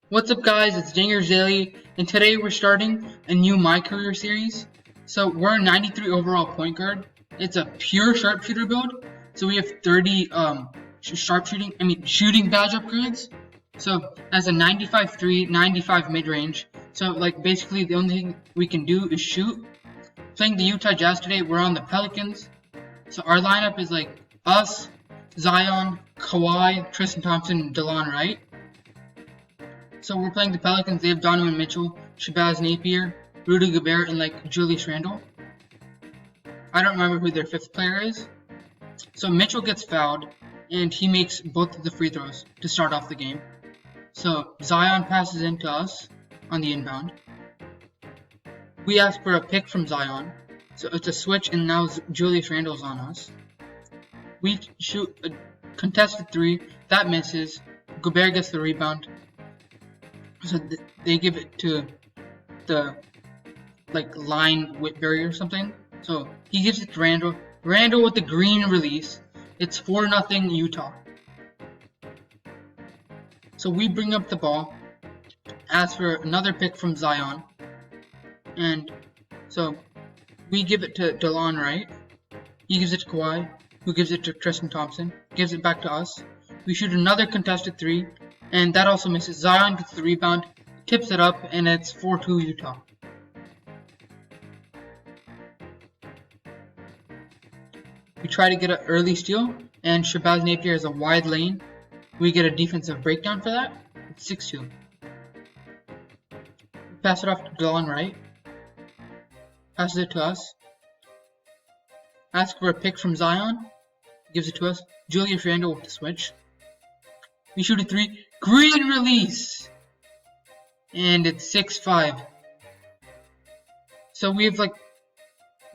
What's up guys, it's dingersdailyyt, and today we're starting a new MyCareer series. So we're a 93 overall point guard. It's a pure sharpshooter build. So we have 30 shooting badge upgrades. So as a 95 3, 95 mid-range. So like basically the only thing we can do is shoot. Playing the Utah Jazz today, we're on the Pelicans. So our lineup is like us, Zion, Kawhi, Tristan Thompson, and DeLon Wright. So we're playing the Pelicans. They have Donovan Mitchell, Shabazz Napier, Rudy Gobert, and like Julius Randle. I don't remember who their fifth player is. So Mitchell gets fouled, and he makes both of the free throws to start off the game. So Zion passes into us on the inbound. We ask for a pick from Zion. So it's a switch, and now Julius Randle's on us. We shoot a contested three. That misses. Gobert gets the rebound. So they give it to the line Whitbury or something. So he gives it to Randle. Randle with the green release. It's 4-0 Utah. So we bring up the ball, ask for another pick from Zion, and so we give it to DeLon Wright. He gives it to Kawhi, who gives it to Tristan Thompson, gives it back to us. We shoot another contested three, and that also misses. Zion gets the rebound, tips it up, and it's 4-2 Utah. We try to get an early steal, and Shabazz Napier has a wide lane. We get a defensive breakdown for that. It's 6-2. We pass it off to DeLon Wright. Passes it to us. Ask for a pick from Zion. Gives it to us. Julius Randle with the switch. We shoot a three. Green release! And it's 6-5. So we have like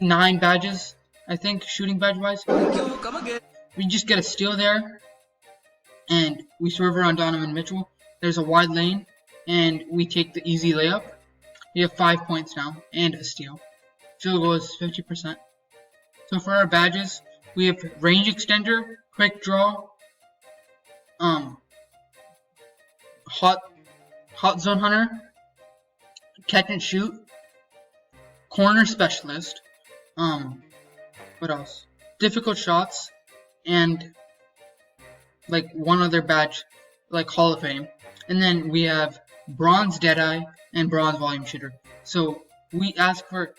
9 badges, I think, shooting badge wise. We just get a steal there. And we serve around Donovan Mitchell. There's a wide lane. And we take the easy layup. We have 5 points now. And a steal. Field goal is 50%. So for our badges, we have range extender, quick draw, hot zone hunter, catch and shoot, corner specialist, what else? Difficult shots, and like one other badge, like Hall of Fame. And then we have bronze Deadeye and bronze volume shooter. So we ask for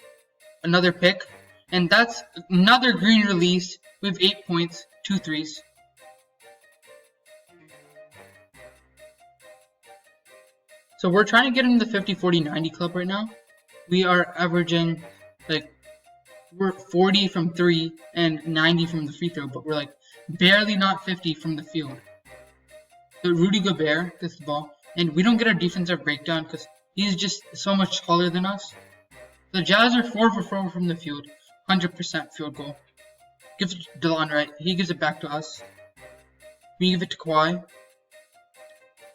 another pick, and that's another green release. We have 8 points, 2 threes. So we're trying to get in the 50, 40, 90 club right now. We are averaging we're 40 from 3 and 90 from the free throw, but we're barely not 50 from the field. So Rudy Gobert gets the ball, and we don't get our defensive breakdown because he's just so much taller than us. The Jazz are 4 for 4 from the field, 100% field goal. Gives it to DeLon Wright. He gives it back to us. We give it to Kawhi,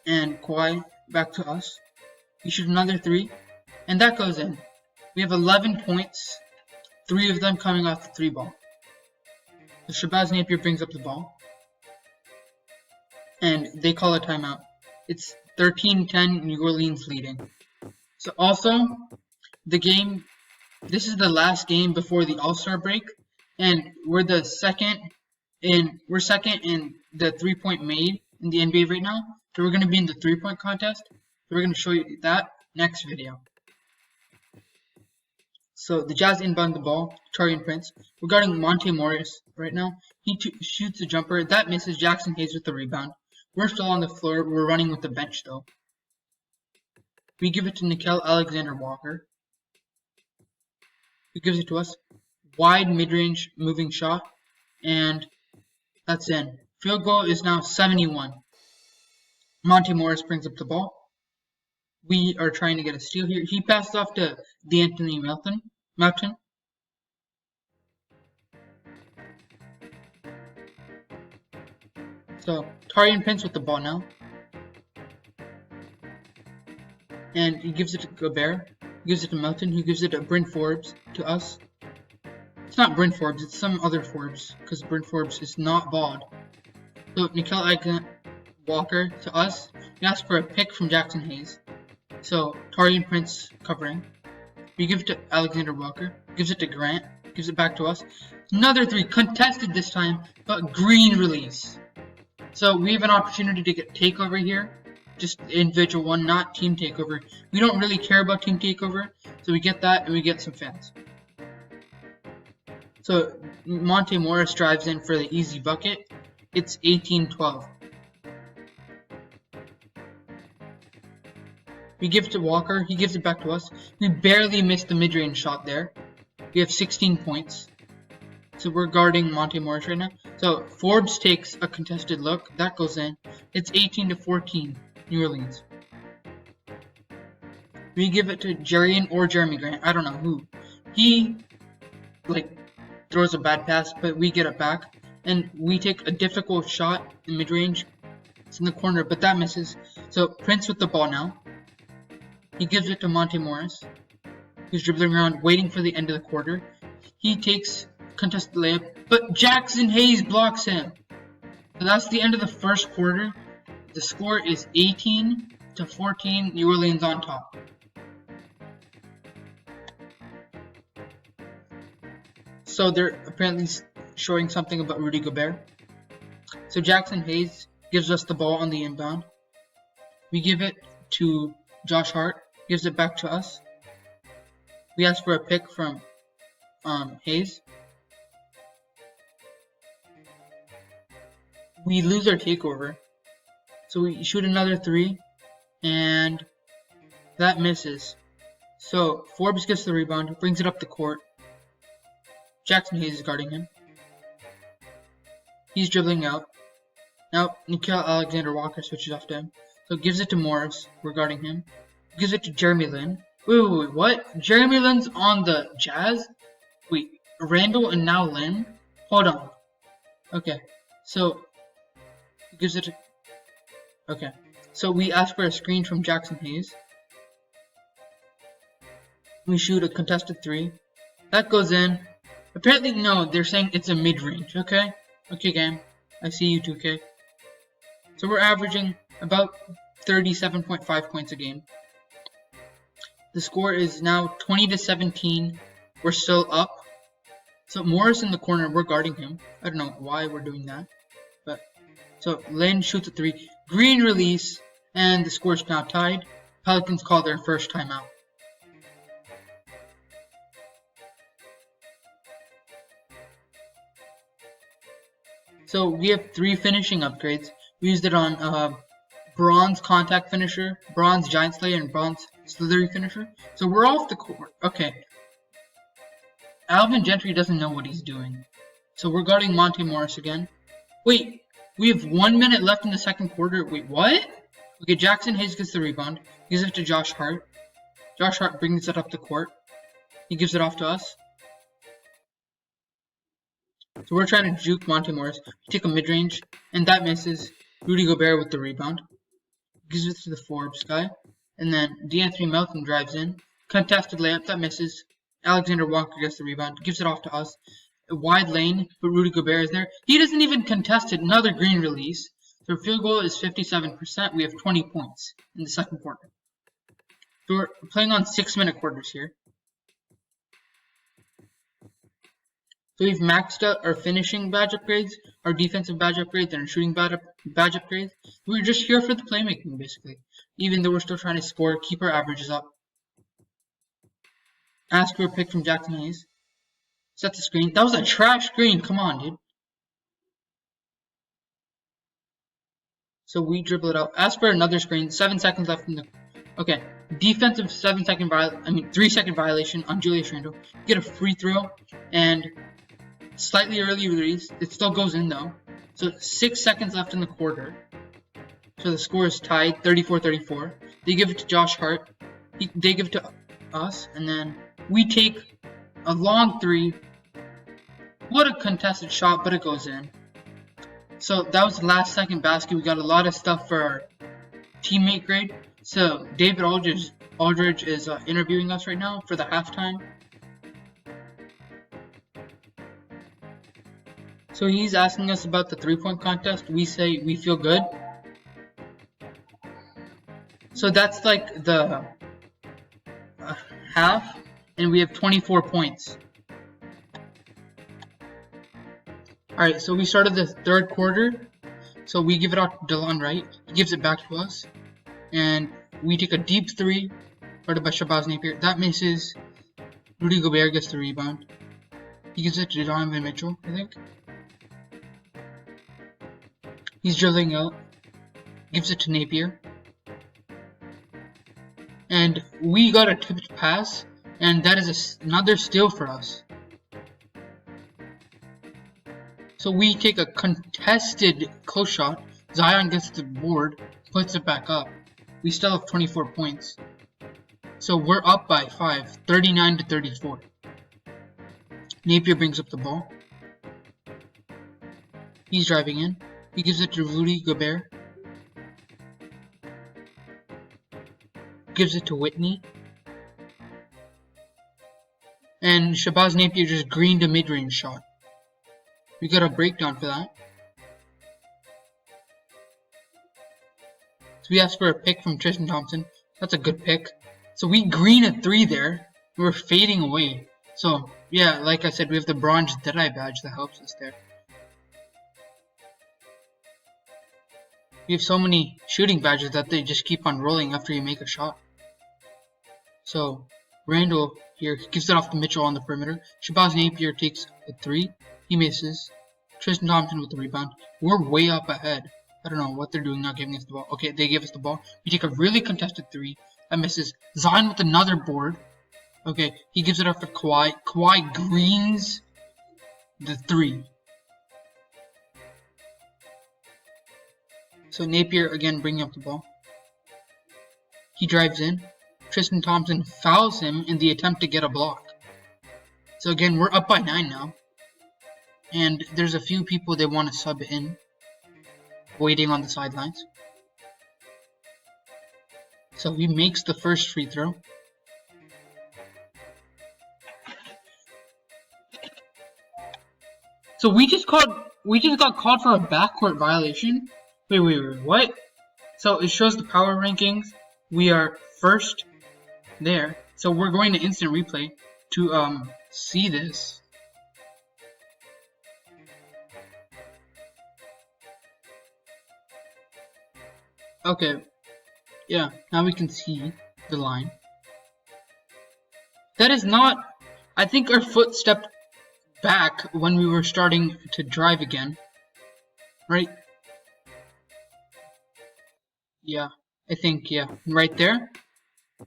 and Kawhi back to us. We shoot another 3, and that goes in. We have 11 points, 3 of them coming off the 3 ball. So Shabazz Napier brings up the ball, and they call a timeout. It's 13-10, New Orleans leading. So also, this is the last game before the All-Star break, and we're second in the 3-point made in the NBA right now. So we're going to be in the 3-point contest. So we're going to show you that next video. So the Jazz inbound the ball, Taurean Prince. Regarding Monte Morris right now, he shoots a jumper. That misses. Jackson Hayes with the rebound. We're still on the floor. We're running with the bench though. We give it to Nickeil Alexander-Walker. He gives it to us. Wide mid-range moving shot. And that's in. Field goal is now 71. Monte Morris brings up the ball. We are trying to get a steal here. He passes off to D'Anthony Melton. So Taurean Prince with the ball now. And he gives it to Gobert. He gives it to Melton. He gives it to Bryn Forbes to us. It's not Bryn Forbes, it's some other Forbes, because Bryn Forbes is not bald. So Nickeil Alexander-Walker to us. We ask for a pick from Jackson Hayes. So Tari and Prince covering. We give it to Alexander Walker. Gives it to Grant. Gives it back to us. Another 3, contested this time, but green release. So we have an opportunity to get takeover here. Just individual one, not team takeover. We don't really care about team takeover, so we get that and we get some fans. So Monte Morris drives in for the easy bucket. It's 18-12. We give it to Walker. He gives it back to us. We barely missed the mid-range shot there. We have 16 points. So we're guarding Monte Morris right now. So Forbes takes a contested look. That goes in. It's 18-14, New Orleans. We give it to Jerian or Jeremy Grant. I don't know who. He, throws a bad pass, but we get it back. And we take a difficult shot in mid-range. It's in the corner, but that misses. So Prince with the ball now. He gives it to Monte Morris. He's dribbling around, waiting for the end of the quarter. He takes contested layup, but Jackson Hayes blocks him. So that's the end of the first quarter. The score is 18-14, New Orleans on top. So they're apparently showing something about Rudy Gobert. So Jackson Hayes gives us the ball on the inbound. We give it to Josh Hart. Gives it back to us. We ask for a pick from Hayes. We lose our takeover. So we shoot another 3. And that misses. So Forbes gets the rebound. Brings it up the court. Jackson Hayes is guarding him. He's dribbling out. Now Nickeil Alexander-Walker switches off to him. So gives it to Morris. We're guarding him. Gives it to Jeremy Lin. Wait, what? Jeremy Lin's on the Jazz? Wait, Randall and now Lin? Hold on. Okay, so he gives it to... Okay, so we ask for a screen from Jackson Hayes. We shoot a contested 3. That goes in. Apparently, no, they're saying it's a mid-range, okay? Okay, game. I see you, 2K. So we're averaging about 37.5 points a game. The score is now 20-17. We're still up. So Morris in the corner, we're guarding him. I don't know why we're doing that. But so Lin shoots a 3. Green release. And the score is now tied. Pelicans call their first timeout. So we have 3 finishing upgrades. We used it on Bronze Contact Finisher, Bronze Giant Slayer, and Bronze Slithery Finisher. So we're off the court. Okay. Alvin Gentry doesn't know what he's doing. So we're guarding Monte Morris again. Wait, we have 1 minute left in the second quarter. Wait, what? Okay, Jackson Hayes gets the rebound. Gives it to Josh Hart. Josh Hart brings it up the court. He gives it off to us. So we're trying to juke Monte Morris. We take a mid-range, and that misses. Rudy Gobert with the rebound. Gives it to the Forbes guy. And then DeAnthony Melton drives in. Contested layup, that misses. Alexander Walker gets the rebound. Gives it off to us. A wide lane, but Rudy Gobert is there. He doesn't even contest it. Another green release. So our field goal is 57%. We have 20 points in the second quarter. So we're playing on 6-minute quarters here. So we've maxed out our finishing badge upgrades, our defensive badge upgrades, and our shooting badge upgrades. We're just here for the playmaking, basically. Even though we're still trying to score, keep our averages up. Ask for a pick from Jackson Hayes. Set the screen. That was a trash screen. Come on, dude. So we dribble it out. Ask for another screen. 7 seconds left in the... Okay. Defensive 3-second violation on Julius Randle. Get a free throw. And... slightly early release. It still goes in though. So 6 seconds left in the quarter. So the score is tied, 34-34. They give it to Josh Hart. They give it to us. And then we take a long 3. What a contested shot, but it goes in. So that was the last second basket. We got a lot of stuff for our teammate grade. So David Aldridge is interviewing us right now for the halftime. So he's asking us about the 3-point contest. We say we feel good. So that's like the half, and we have 24 points. Alright, so we started the third quarter. So we give it out to Delon, right? He gives it back to us. And we take a deep three, guarded by Shabazz Napier. That misses. Rudy Gobert gets the rebound. He gives it to Donovan Mitchell, I think. He's dribbling out. Gives it to Napier. And we got a tipped pass, and that is another steal for us. So we take a contested close shot. Zion gets the board, puts it back up. We still have 24 points. So we're up by 5, 39 to 34. Napier brings up the ball. He's driving in. He gives it to Rudy Gobert. Gives it to Whitney. And Shabazz Napier just greened a mid-range shot. We got a breakdown for that. So we asked for a pick from Tristan Thompson. That's a good pick. So we green a 3 there. We're fading away. So yeah, like I said, we have the bronze Deadeye badge that helps us there. We have so many shooting badges that they just keep on rolling after you make a shot. So Randall here gives it off to Mitchell on the perimeter. Shabazz Napier takes a 3. He misses. Tristan Thompson with the rebound. We're way up ahead. I don't know what they're doing, not giving us the ball. Okay, they give us the ball. We take a really contested 3. That misses. Zion with another board. Okay, he gives it up for Kawhi. Kawhi greens the 3. So Napier again bringing up the ball. He drives in. Tristan Thompson fouls him in the attempt to get a block. So again, we're up by 9 now. And there's a few people they want to sub in, waiting on the sidelines. So he makes the first free throw. So we just got called for a backcourt violation. Wait, what? So it shows the power rankings. We are first there. So we're going to instant replay to see this. Okay, yeah, now we can see the line. That is not, I think our foot stepped back when we were starting to drive again, right? Yeah, I think, yeah, right there.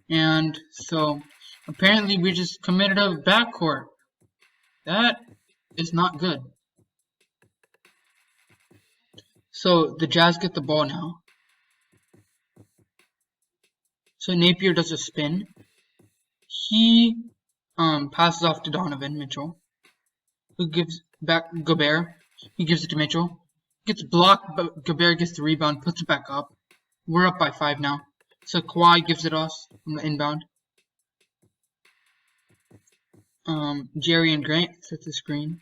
And so, apparently we just committed a backcourt. That is not good. So, the Jazz get the ball now. So Napier does a spin. He passes off to Donovan Mitchell, who gives back Gobert. He gives it to Mitchell. Gets blocked, but Gobert gets the rebound, puts it back up. We're up by 5 now. So Kawhi gives it us on the inbound. Jerry and Grant set the screen.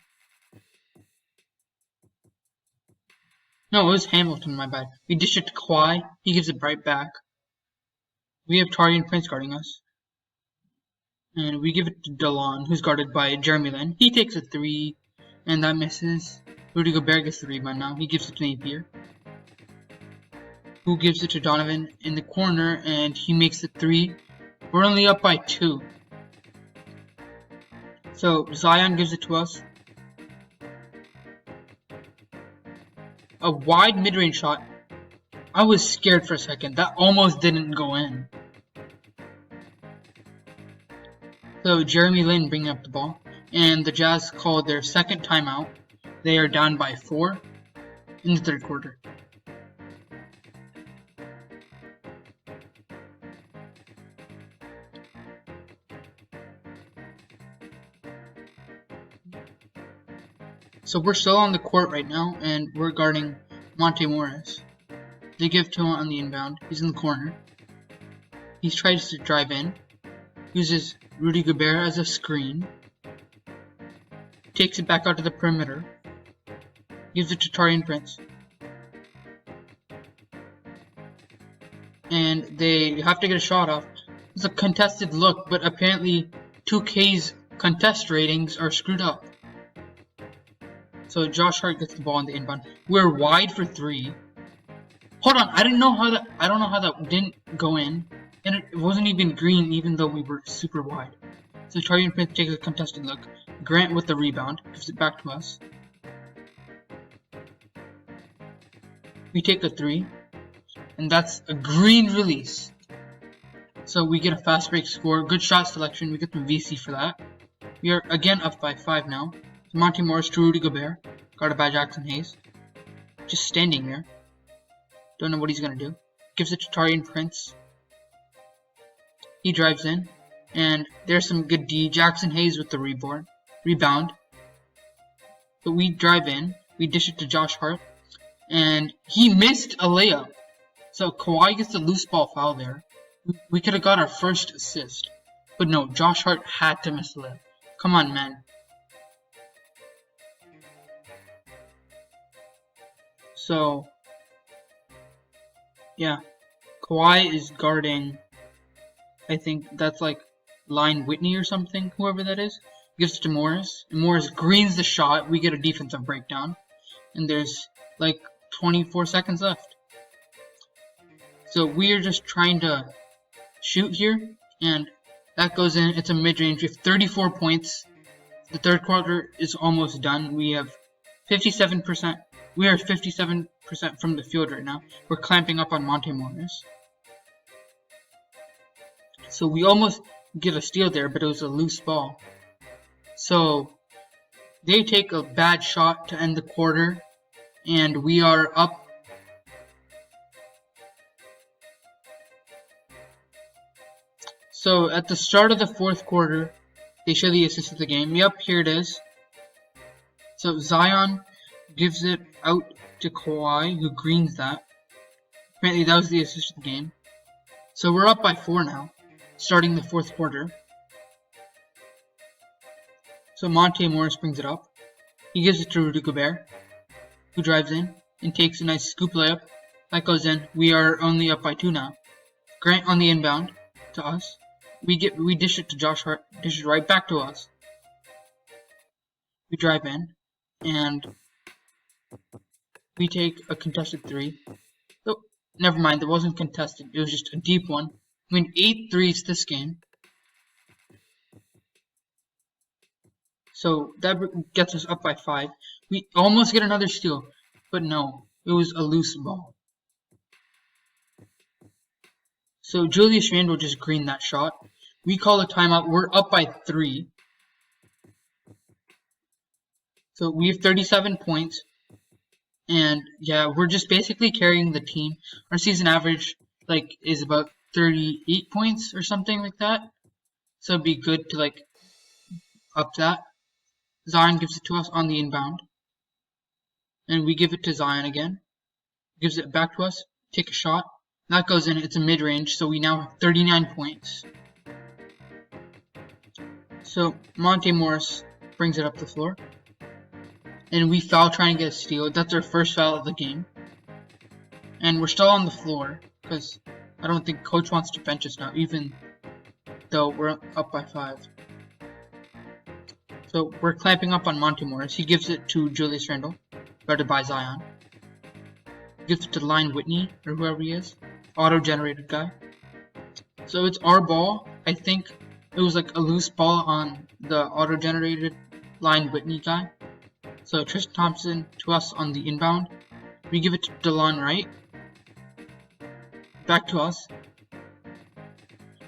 No, it was Hamilton, my bad. We dish it to Kawhi. He gives it right back. We have Taurean Prince guarding us. And we give it to Delon, who's guarded by Jeremy Lin. He takes a 3, and that misses. Rudy Gobert gets the rebound now. He gives it to Napier, who gives it to Donovan in the corner, and he makes the 3. We're only up by 2. So Zion gives it to us. A wide mid-range shot. I was scared for a second. That almost didn't go in. So Jeremy Lin bringing up the ball, and the Jazz called their second timeout. They are down by 4 in the third quarter. So we're still on the court right now, and we're guarding Monte Morris. They give to him on the inbound. He's in the corner. He tries to drive in. Uses Rudy Gobert as a screen. Takes it back out to the perimeter. Gives it to Taurean Prince. and they have to get a shot off. It's a contested look, but apparently 2K's contest ratings are screwed up. So Josh Hart gets the ball in the inbound. We're wide for 3. Hold on, I don't know how that didn't go in, and it wasn't even green, even though we were super wide. So Tarian Prince takes a contested look. Grant with the rebound gives it back to us. We take a 3, and that's a green release. So we get a fast break score. Good shot selection. We get the VC for that. We are again up by 5 now. Monty Morris to Rudy Gobert, guarded by Jackson Hayes. Just standing there. Don't know what he's gonna do. Gives it to Tarian Prince. He drives in, and there's some good D. Jackson Hayes with the rebound. But we drive in. We dish it to Josh Hart, and he missed a layup. So Kawhi gets a loose ball foul there. We could have got our first assist, but no. Josh Hart had to miss the layup. Come on, man. So, yeah, Kawhi is guarding, I think that's like Line Whitney or something, whoever that is. Gives it to Morris, and Morris greens the shot. We get a defensive breakdown, and there's like 24 seconds left. So we are just trying to shoot here, and that goes in. It's a mid-range. We have 34 points. The third quarter is almost done. We have 57%. We are 57% from the field right now. We're clamping up on Monte Morris. So we almost get a steal there, but it was a loose ball. So they take a bad shot to end the quarter, and we are up. So at the start of the fourth quarter, they show the assist of the game. Yep, here it is. So Zion gives it out to Kawhi, who greens that. Apparently that was the assist of the game. So we're up by 4 now, starting the fourth quarter. So Monte Morris brings it up. He gives it to Rudy Gobert, who drives in and takes a nice scoop layup. That goes in. We are only up by 2 now. Grant on the inbound to us. We dish it to Josh Hart, dish it right back to us. We drive in, and we take a contested 3. Oh, never mind, it wasn't contested. It was just a deep one. I mean, 8 threes this game. So that gets us up by 5. We almost get another steal, but no, it was a loose ball. So Julius Randle just greened that shot. We call a timeout. We're up by 3. So we have 37 points. And yeah, we're just basically carrying the team. Our season average is about 38 points or something like that. So it'd be good to up that. Zion gives it to us on the inbound. And we give it to Zion again. Gives it back to us. Take a shot. That goes in. It's a mid-range. So we now have 39 points. So Monte Morris brings it up the floor. And we foul trying to get a steal. That's our first foul of the game. And we're still on the floor because I don't think coach wants to bench us now, even though we're up by 5. So we're clamping up on Monte Morris. He gives it to Julius Randle, guarded by Zion. Gives it to Line Whitney, or whoever he is. Auto-generated guy. So it's our ball. I think it was like a loose ball on the auto-generated Line Whitney guy. So Tristan Thompson to us on the inbound. We give it to DeLon Wright. Back to us.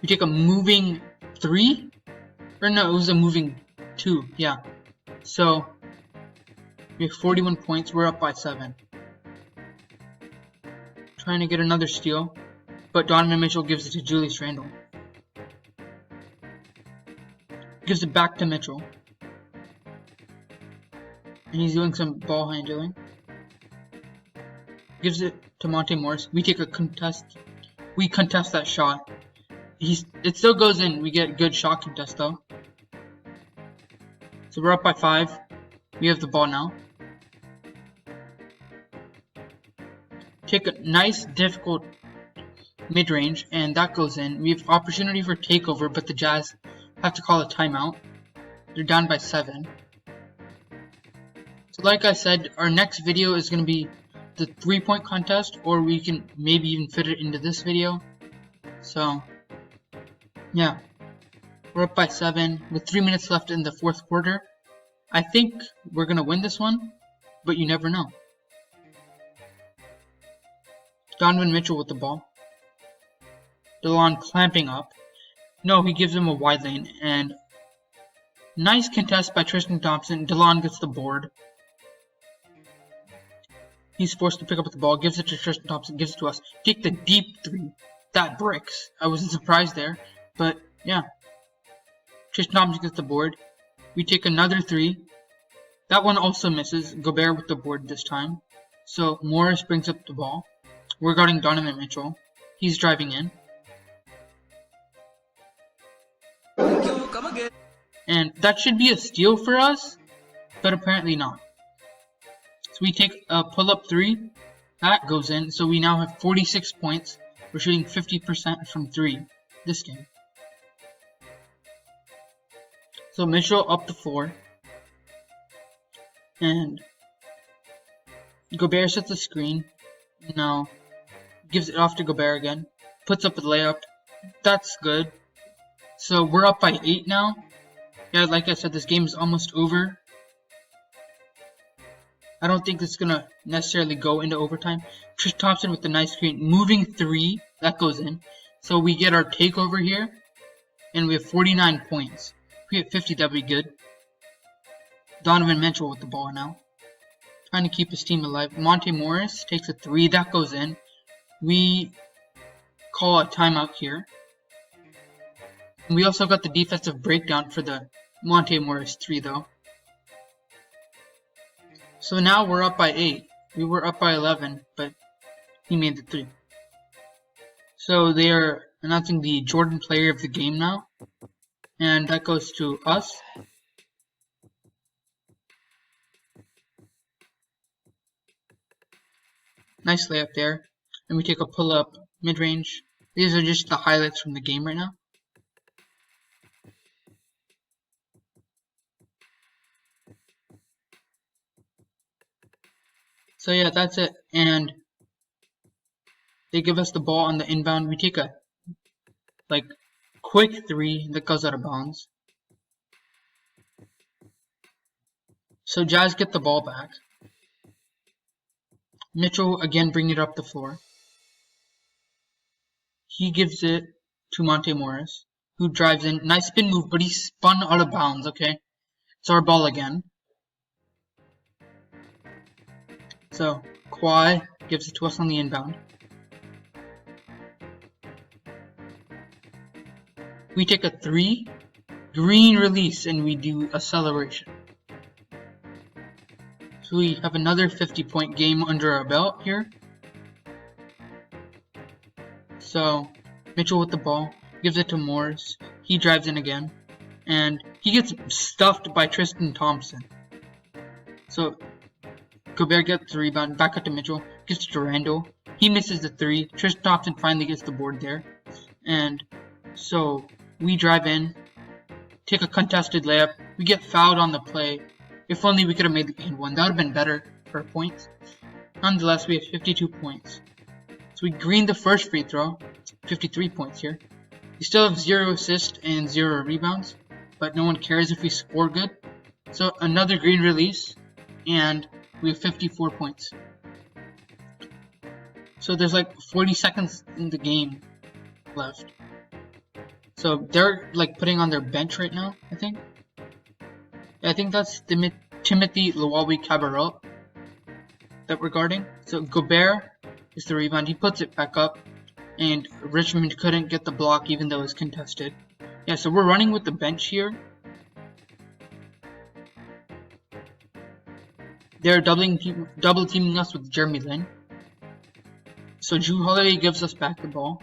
We take a moving 3? Or no, it was a moving 2. Yeah. So we have 41 points. We're up by 7. Trying to get another steal. But Donovan Mitchell gives it to Julius Randle. Gives it back to Mitchell. And he's doing some ball handling. Gives it to Monte Morris. We take a contest. We contest that shot. It still goes in. We get good shot contest though. So we're up by 5. We have the ball now. Take a nice difficult mid-range, and that goes in. We have opportunity for takeover, but the Jazz have to call a timeout. They're down by 7. So like I said, our next video is going to be the 3-point contest, or we can maybe even fit it into this video. So, yeah. We're up by 7 with 3 minutes left in the 4th quarter. I think we're going to win this one, but you never know. Donovan Mitchell with the ball. DeLon clamping up. No, he gives him a wide lane, and nice contest by Tristan Thompson. DeLon gets the board. He's forced to pick up the ball, gives it to Tristan Thompson, gives it to us. Take the deep 3. That bricks. I wasn't surprised there, but yeah. Tristan Thompson gets the board. We take another 3. That one also misses. Gobert with the board this time. So Morris brings up the ball. We're guarding Donovan Mitchell. He's driving in. And that should be a steal for us, but apparently not. So we take a pull-up 3. That goes in. So we now have 46 points. We're shooting 50% from 3 this game. So Mitchell up the floor. And Gobert sets the screen. No. Gives it off to Gobert again. Puts up a layup. That's good. So we're up by 8 now. Yeah, like I said, this game is almost over. I don't think it's going to necessarily go into overtime. Tristan Thompson with the nice screen. Moving 3. That goes in. So we get our takeover here. And we have 49 points. If we hit 50, that'd be good. Donovan Mitchell with the ball now. Trying to keep his team alive. Monte Morris takes a 3. That goes in. We call a timeout here. And we also got the defensive breakdown for the Monte Morris 3 though. So now we're up by 8. We were up by 11, but he made the 3. So they are announcing the Jordan player of the game now. And that goes to us. Nice layup there. And we take a pull-up mid-range. These are just the highlights from the game right now. So yeah, that's it. And they give us the ball on the inbound. We take a quick 3 that goes out of bounds. So Jazz get the ball back. Mitchell again bringing it up the floor. He gives it to Monte Morris, who drives in. Nice spin move, but he spun out of bounds, okay? It's our ball again. So Kawhi gives it to us on the inbound. We take a 3, green release, and we do a celebration. So we have another 50-point game under our belt here. So Mitchell with the ball, gives it to Morris. He drives in again, and he gets stuffed by Tristan Thompson. So Gobert gets the rebound, back up to Mitchell, gives it to Randall. He misses the 3. Tristan Thompson finally gets the board there. And so we drive in, take a contested layup. We get fouled on the play. If only we could have made the and one. That would have been better for points. Nonetheless, we have 52 points. So we green the first free throw. 53 points here. We still have 0 assists and 0 rebounds. But no one cares if we score good. So another green release. And we have 54 points. So there's like 40 seconds in the game left. So they're like putting on their bench right now, I think. I think that's Timothy Luwawi-Cabarrot that we're guarding. So Gobert is the rebound. He puts it back up. And Richmond couldn't get the block even though it was contested. Yeah, so we're running with the bench here. They're double teaming us with Jeremy Lin. So Jrue Holiday gives us back the ball.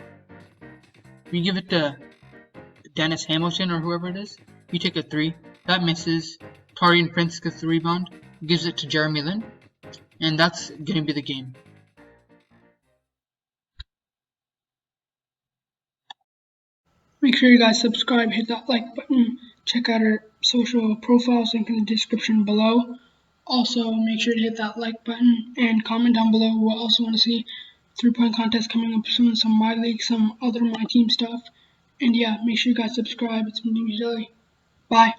We give it to Dennis Hamilton or whoever it is. We take a 3. That misses. Taurean Prince gets the rebound. Gives it to Jeremy Lin. And that's going to be the game. Make sure you guys subscribe, hit that like button, check out our social profiles, link in the description below. Also, make sure to hit that like button and comment down below. We'll also want to see 3-point contest coming up soon, some My League, some other My Team stuff. And yeah, make sure you guys subscribe. It's been Dingers Daily. Bye.